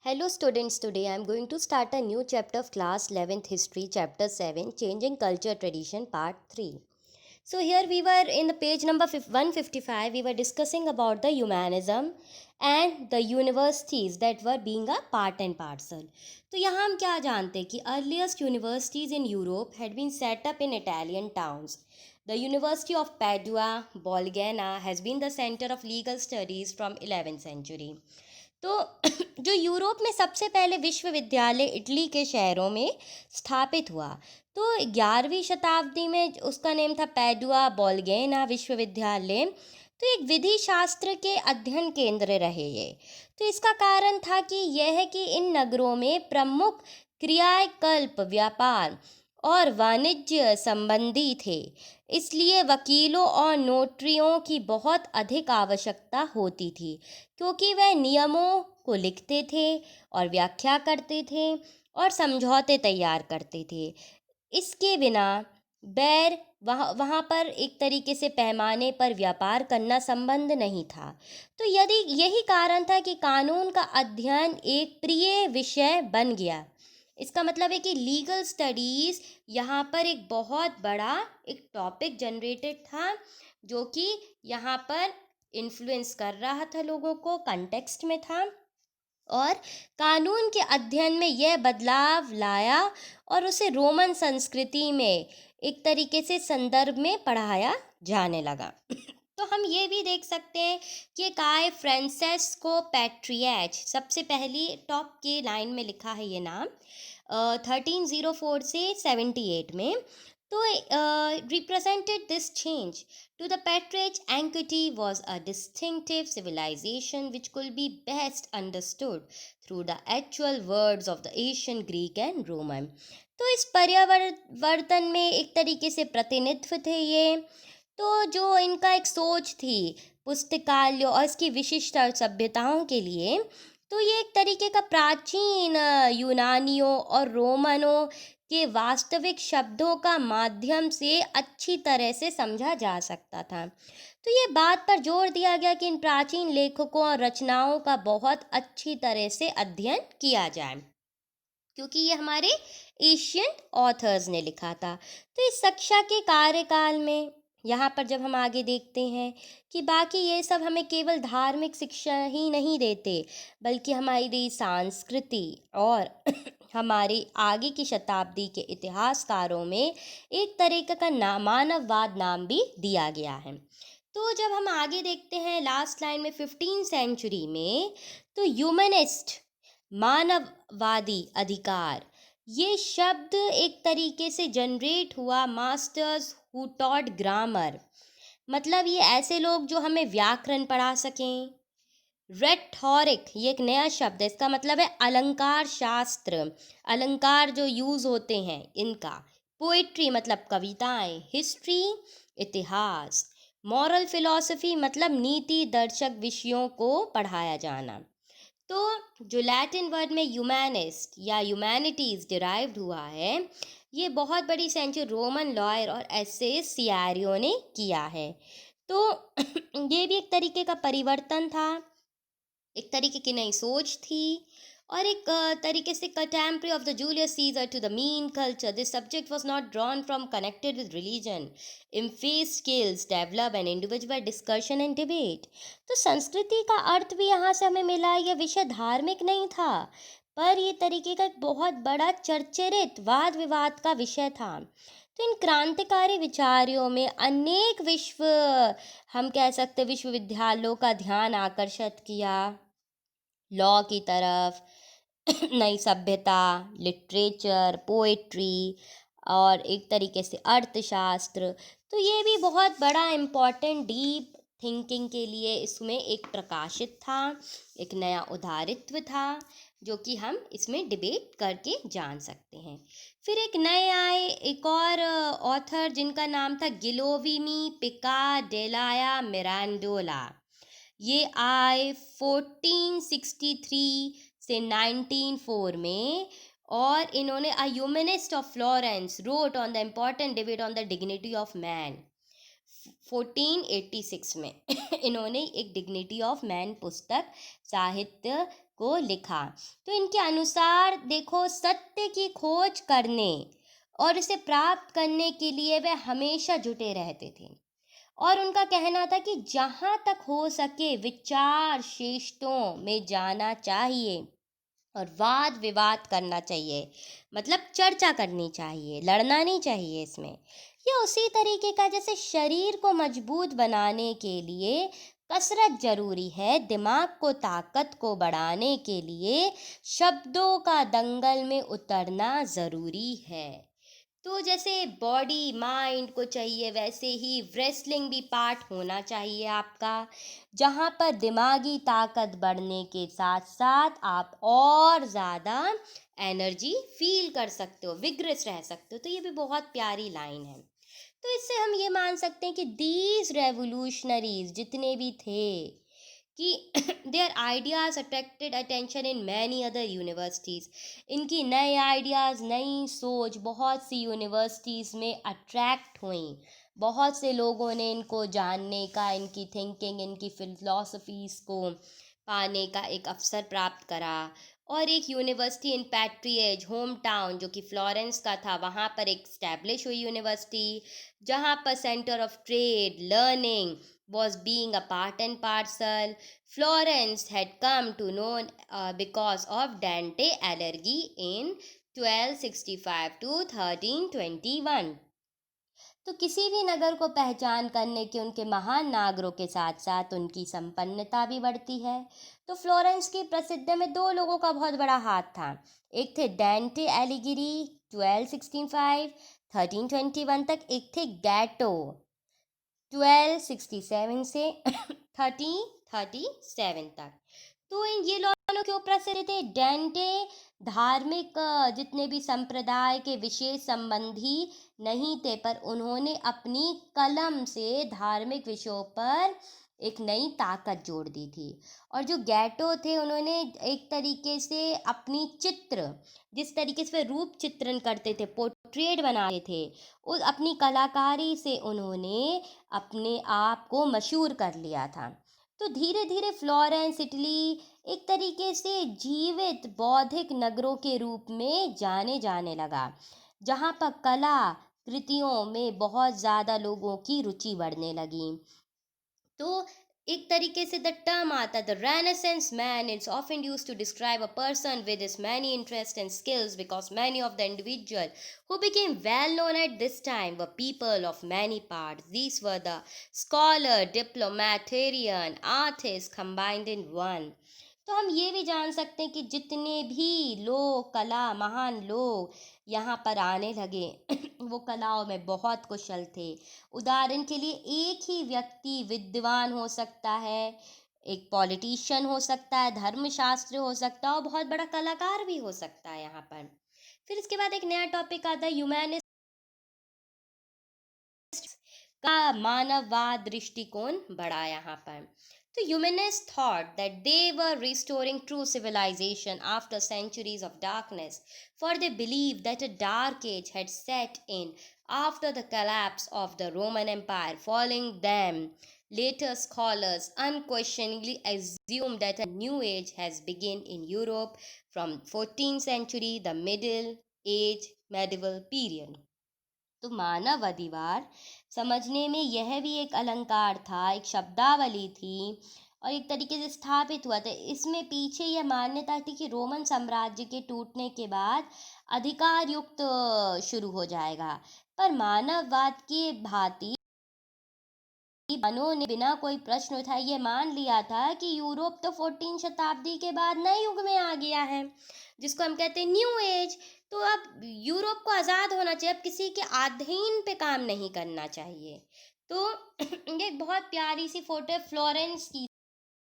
Hello students, today I am going to start a new chapter of class 11th history, chapter 7, changing culture tradition, part 3. So here we were in the page number 155, we were discussing about the humanism and the universities that were being a part and parcel. तो यहाँ हम क्या जानते हैं कि earliest universities in Europe had been set up in Italian towns. The University of Padua, Bologna has been the center of legal studies from 11th century. तो जो Europe में सबसे पहले विश्वविद्यालय इटली के शहरों में स्थापित हुआ, तो 11वीं शताब्दी में उसका नेम था पैडुआ बोल्गेना विश्वविद्यालय। तो एक विधि शास्त्र के अध्ययन केंद्र रहे ये। तो इसका कारण था कि यह है कि इन नगरों में प्रमुख क्रियाकल्प व्यापार और वाणिज्य संबंधी थे, इसलिए वकीलों और नोटरियों की बहुत अधिक आवश्यकता होती थी, क्योंकि वह नियमों को लिखते थे और व्याख्या करते थे और समझौते तैयार करते थे। इसके बिना बैर वहाँ पर एक तरीके से पैमाने पर व्यापार करना संबंध नहीं था। तो यदि यही कारण था कि कानून का अध्ययन एक प्रिय विषय बन गया। इसका मतलब है कि लीगल स्टडीज़ यहाँ पर एक बहुत बड़ा एक टॉपिक जनरेटेड था, जो कि यहाँ पर इन्फ्लुएंस कर रहा था लोगों को, कंटेक्स्ट में था, और कानून के अध्ययन में यह बदलाव लाया और उसे रोमन संस्कृति में एक तरीके से संदर्भ में पढ़ाया जाने लगा। तो हम ये भी देख सकते हैं कि काय फ्रांसेस्को पैट्रिएच, सबसे पहली टॉप के लाइन में लिखा है ये नाम, 1304 से 78 में। तो represented this change. To the Patriarch, antiquity was a distinctive civilization which could be best understood through the actual words of the ancient Greek and Roman. तो इस पर्यावर्तन में एक तरीके से प्रतिनिधित्व थे ये। तो जो इनका एक सोच थी पुस्तकालयों और इसकी विशिष्ट सभ्यताओं के लिए, तो ये एक तरीके का प्राचीन यूनानियों और रोमनों के वास्तविक शब्दों का माध्यम से अच्छी तरह से समझा जा सकता था। तो ये बात पर जोर दिया गया कि इन प्राचीन लेखकों और रचनाओं का बहुत अच्छी तरह से अध्ययन किया जाए, क्योंकि ये हमारे एशियन ऑथर्स ने लिखा था। तो इस कक्षा के कार्यकाल में यहाँ पर जब हम आगे देखते हैं कि बाकी ये सब हमें केवल धार्मिक शिक्षा ही नहीं देते, बल्कि हमारी संस्कृति और हमारे आगे की शताब्दी के इतिहासकारों में एक तरीके का मानववाद नाम भी दिया गया है। तो जब हम आगे देखते हैं लास्ट लाइन में 15th सेंचुरी में, तो ह्यूमनिस्ट मानववादी अधिकार, ये शब्द एक तरीके से जनरेट हुआ मास्टर्स हु टॉट ग्रामर, मतलब ये ऐसे लोग जो हमें व्याकरण पढ़ा सकें। रेटोरिक, ये एक नया शब्द है, इसका मतलब है अलंकार शास्त्र, अलंकार जो यूज़ होते हैं इनका। पोइट्री मतलब कविताएं, हिस्ट्री इतिहास, मॉरल फिलॉसफी मतलब नीति दर्शक विषयों को पढ़ाया जाना। तो जो लैटिन वर्ड में ह्यूमैनिस्ट या ह्यूमैनिटीज़ डिराइव्ड हुआ है, ये बहुत बड़ी सेंचुरी रोमन लॉयर और एसेस सियारियो ने किया है। तो ये भी एक तरीके का परिवर्तन था, एक तरीके की नई सोच थी, और एक तरीके से contemporary of the Julius Caesar to the mean culture. This subject was not drawn from connected with religion. Emphasized skills develop and individual discussion and debate. तो संस्कृति का अर्थ भी यहाँ से हमें मिला। यह विषय धार्मिक नहीं था, पर ये तरीके का एक बहुत बड़ा चर्चित वाद विवाद का विषय था। तो इन क्रांतिकारी विचारों में अनेक हम कह सकते विश्वविद्यालयों का ध्यान आकर्षित किया लॉ की तरफ, नई सभ्यता, लिटरेचर, पोएट्री और एक तरीके से अर्थशास्त्र। तो ये भी बहुत बड़ा इम्पॉर्टेंट डीप थिंकिंग के लिए इसमें एक प्रकाशित था, एक नया उदारित्व था, जो कि हम इसमें डिबेट करके जान सकते हैं। फिर एक नए आए एक और ऑथर जिनका नाम था गिलोविमी पिकाडेलाया मिरांडोला। ये आए 1463 से 1904 में, और इन्होंने a humanist of Florence wrote on the important debate on the dignity of man. 1486 में इन्होंने एक डिग्निटी ऑफ मैन पुस्तक साहित्य को लिखा। तो इनके अनुसार देखो, सत्य की खोज करने और इसे प्राप्त करने के लिए वे हमेशा जुटे रहते थे, और उनका कहना था कि जहाँ तक हो सके विचार श्रेष्ठों में जाना चाहिए और वाद विवाद करना चाहिए, मतलब चर्चा करनी चाहिए, लड़ना नहीं चाहिए इसमें। यह उसी तरीके का जैसे शरीर को मजबूत बनाने के लिए कसरत जरूरी है, दिमाग को ताकत को बढ़ाने के लिए शब्दों का दंगल में उतरना ज़रूरी है। तो जैसे बॉडी माइंड को चाहिए, वैसे ही रेसलिंग भी पार्ट होना चाहिए आपका, जहाँ पर दिमागी ताकत बढ़ने के साथ साथ आप और ज़्यादा एनर्जी फील कर सकते हो, विग्रस रह सकते हो। तो ये भी बहुत प्यारी लाइन है। तो इससे हम ये मान सकते हैं कि दीज रेवोल्यूशनरीज जितने भी थे कि there ideas attracted attention in many other universities. इनकी नए आइडियाज़, नई सोच बहुत सी यूनिवर्सिटीज़ में अट्रैक्ट हुई। बहुत से लोगों ने इनको जानने का, इनकी थिंकिंग, इनकी फिलॉसफीज़ को पाने का एक अवसर प्राप्त करा। और एक यूनिवर्सिटी इन पैट्रिएज होम टाउन जो कि फ्लोरेंस का था, वहाँ पर एक स्टैब्लिश हुई यूनिवर्सिटी, जहाँ पर centre of trade learning was being a part and parcel. Florence had come to know because of Dante Alighieri in 1265 to 1321। तो किसी भी नगर को पहचान करने के उनके महान नागरों के साथ साथ उनकी संपन्नता भी बढ़ती है। तो फ्लोरेंस की प्रसिद्धि में दो लोगों का बहुत बड़ा हाथ था। एक थे डेंटे एलिगिरी 1265 1321 तक, एक थे गैटो 1267 से 1337 तक। तो ये दोनों क्यों प्रसिद्ध थे? डेंटे धार्मिक जितने भी संप्रदाय के विशेष संबंधी नहीं थे, पर उन्होंने अपनी कलम से धार्मिक विषयों पर एक नई ताकत जोड़ दी थी। और जो गैटो थे, उन्होंने एक तरीके से अपनी चित्र, जिस तरीके से रूप चित्रण करते थे, पोर्ट्रेट बनाते थे, उस अपनी कलाकारी से उन्होंने अपने आप को मशहूर कर लिया था। तो धीरे धीरे फ्लोरेंस इटली एक तरीके से जीवित बौद्धिक नगरों के रूप में जाने जाने लगा, जहाँ पर कला कृतियों में बहुत ज़्यादा लोगों की रुचि बढ़ने लगी। तो एक तरीके से द टर्म आता, the Renaissance man is often use to describe a person with his many interest and skills, because many of the individual who became well known at this time were people of many parts. These were the scholar, diplomatarian, artist combined in one. तो हम ये भी जान सकते हैं कि जितने भी लोग, कला महान लोग यहाँ पर आने लगे वो कलाओं में बहुत कुशल थे। उदाहरण के लिए एक ही व्यक्ति विद्वान हो सकता है, एक पॉलिटिशियन हो सकता है, धर्मशास्त्र हो सकता है, और बहुत बड़ा कलाकार भी हो सकता है यहाँ पर। फिर इसके बाद एक नया टॉपिक आता है ह्यूमैनिस्ट का मानववाद दृष्टिकोण बढ़ा यहाँ पर। तो humanists thought that they were restoring true civilization after centuries of darkness, for they believed that a dark age had set in after the collapse of the Roman Empire. Following them, later scholars unquestioningly assumed that a new age has begun in Europe from 14th century, the Middle Age medieval period। तो मानव अधिकार समझने में यह भी एक अलंकार था, एक शब्दावली थी, और एक तरीके से स्थापित हुआ था। इसमें पीछे यह मान्यता थी कि रोमन साम्राज्य के टूटने के बाद अधिकार युक्त शुरू हो जाएगा। पर मानववाद की भांति विद्वानों ने बिना कोई प्रश्न उठाए ये मान लिया था कि यूरोप तो 14 शताब्दी के बाद नए युग में आ गया है, जिसको हम कहते हैं न्यू एज। तो अब यूरोप को आज़ाद होना चाहिए, अब किसी के अधीन पे काम नहीं करना चाहिए। तो ये एक बहुत प्यारी सी फोटो है फ्लोरेंस की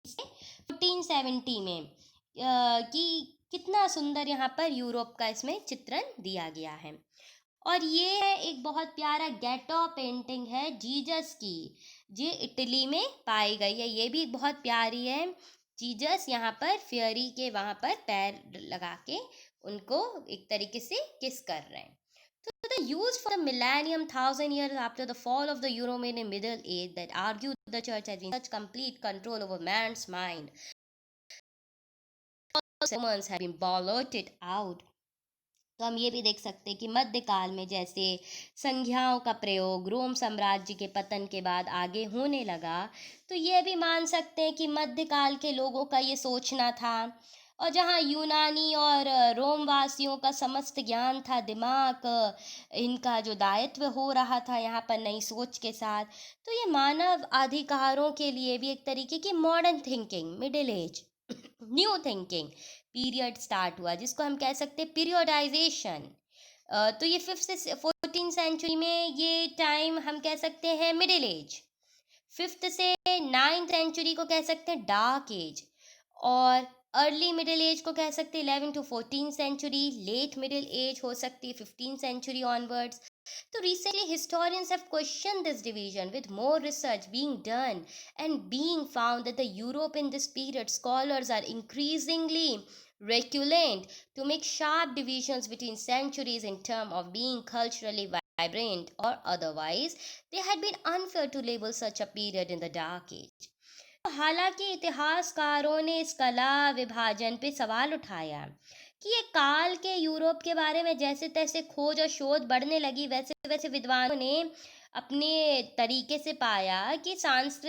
1470 में, कि कितना सुंदर यहाँ पर यूरोप का इसमें चित्रण दिया गया है। और ये है एक बहुत प्यारा गेटो पेंटिंग है जीजस की, ये इटली में पाई गई है। ये भी बहुत प्यारी है। जीजस यहाँ पर फ्यूरी के वहाँ पर पैर लगा के उनको एक तरीके से किस कर रहे हैं। तो were used for the millennium, 1,000 years after the fall of the European Middle Age, that argued the church has been such complete control over man's mind. Sermons have been blotted out. तो हम ये भी देख सकते हैं कि मध्यकाल में जैसे संज्ञाओं का प्रयोग रोम साम्राज्य के पतन के बाद आगे होने लगा, तो ये भी मान सकते हैं कि मध्यकाल के लोगों का ये सोचना था। और जहाँ यूनानी और रोम वासियों का समस्त ज्ञान था, दिमाग इनका जो दायित्व हो रहा था यहाँ पर नई सोच के साथ, तो ये मानव अधिकारों के लिए भी एक तरीके की modern thinking, middle age new thinking period start हुआ, जिसको हम कह सकते हैं पीरियोडाइजेशन। तो ये 5th से 14th सेंचुरी में ये टाइम हम कह सकते हैं मिडिल एज। 5th से 9th सेंचुरी को कह सकते हैं डार्क एज, और अर्ली मिडिल एज को कह सकते हैं 11 to 14th century. Late middle age हो सकती है 15th century onwards. So recently, historians have questioned this division, with more research being done and being found that the Europe in this period, scholars are increasingly reluctant to make sharp divisions between centuries in terms of being culturally vibrant or otherwise. They had been unfair to label such a period in the Dark Age. हालांकि इतिहासकारों ने इस कला विभाजन पे सवाल उठाया कि ये काल के यूरोप के बारे में जैसे तैसे खोज और शोध बढ़ने लगी, वैसे वैसे विद्वानों ने अपने तरीके से पाया कि सांस्कृतिक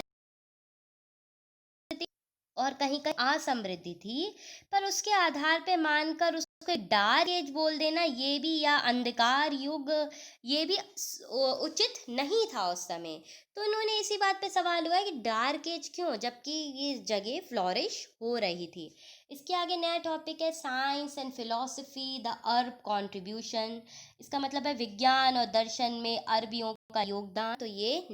और कहीं कहीं असमृद्धि थी, पर उसके आधार पे मानकर उसको डार्क एज बोल देना ये भी, या अंधकार युग, ये भी उचित नहीं था उस समय। तो उन्होंने इसी बात पे सवाल हुआ कि डार्क एज क्यों, जबकि ये जगह फ्लोरिश हो रही थी। इसके आगे नया टॉपिक है science and philosophy, the Arab contribution. इसका मतलब है विज्ञान और दर्शन में अरबियों का योगदान। तो ये